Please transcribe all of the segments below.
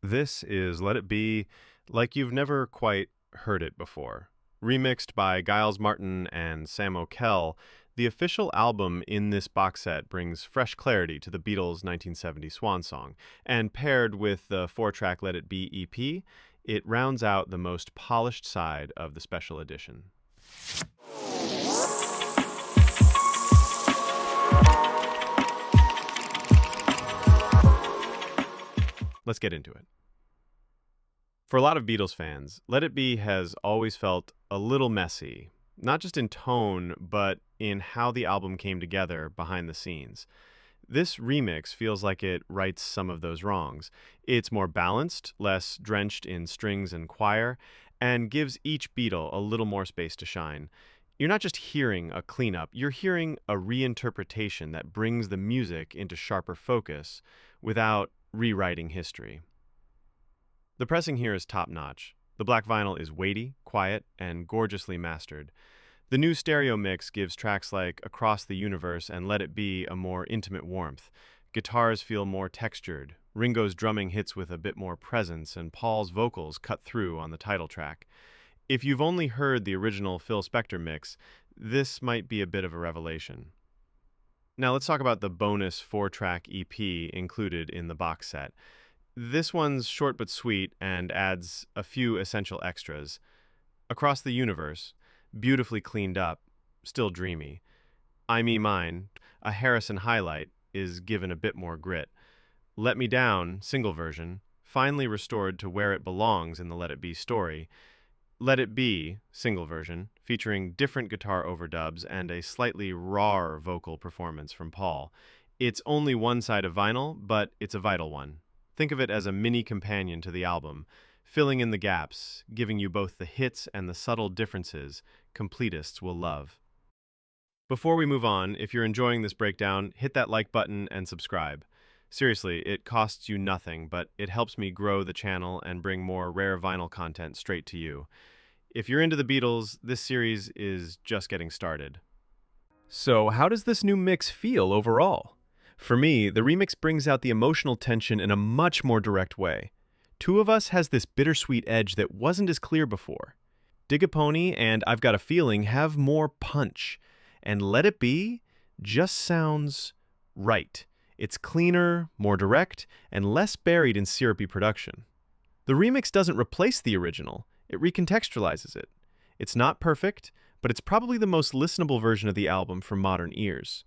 This is Let It Be like you've never quite heard it before. Remixed by Giles Martin and Sam Okell, the official album in this box set brings fresh clarity to the Beatles' 1970 swan song, and paired with the four-track Let It Be EP, it rounds out the most polished side of the special edition. Let's get into it. For a lot of Beatles fans, Let It Be has always felt a little messy, not just in tone, but in how the album came together behind the scenes. This remix feels like it rights some of those wrongs. It's more balanced, less drenched in strings and choir, and gives each Beatle a little more space to shine. You're not just hearing a cleanup, you're hearing a reinterpretation that brings the music into sharper focus without rewriting history. The pressing here is top-notch. The black vinyl is weighty, quiet, and gorgeously mastered. The new stereo mix gives tracks like Across the Universe and Let It Be a more intimate warmth. Guitars feel more textured. Ringo's drumming hits with a bit more presence, and Paul's vocals cut through on the title track. If you've only heard the original Phil Spector mix, this might be a bit of a revelation. Now let's talk about the bonus four-track EP included in the box set. This one's short but sweet and adds a few essential extras. Across the Universe, beautifully cleaned up, still dreamy. I Me Mine, a Harrison highlight, is given a bit more grit. Let Me Down, single version, finally restored to where it belongs in the Let It Be story. Let It Be, single version, featuring different guitar overdubs and a slightly rawer vocal performance from Paul. It's only one side of vinyl, but it's a vital one. Think of it as a mini companion to the album, filling in the gaps, giving you both the hits and the subtle differences completists will love. Before we move on, if you're enjoying this breakdown, hit that like button and subscribe. Seriously, it costs you nothing, but it helps me grow the channel and bring more rare vinyl content straight to you. If you're into the Beatles, this series is just getting started. So, how does this new mix feel overall? For me, the remix brings out the emotional tension in a much more direct way. Two of Us has this bittersweet edge that wasn't as clear before. Dig a Pony and I've Got a Feeling have more punch, and Let It Be just sounds right. It's cleaner, more direct, and less buried in syrupy production. The remix doesn't replace the original, it recontextualizes it. It's not perfect, but it's probably the most listenable version of the album for modern ears.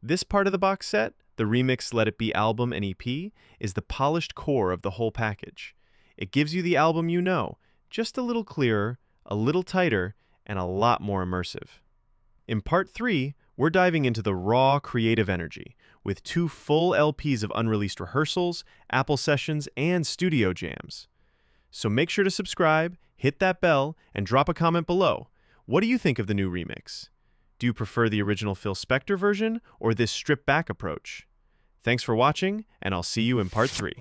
This part of the box set, the remix Let It Be album and EP, is the polished core of the whole package. It gives you the album you know, just a little clearer, a little tighter, and a lot more immersive. In part 3, we're diving into the raw creative energy, with 2 full LPs of unreleased rehearsals, Apple sessions, and studio jams. So make sure to subscribe, hit that bell, and drop a comment below. What do you think of the new remix? Do you prefer the original Phil Spector version or this stripped-back approach? Thanks for watching, and I'll see you in part 3.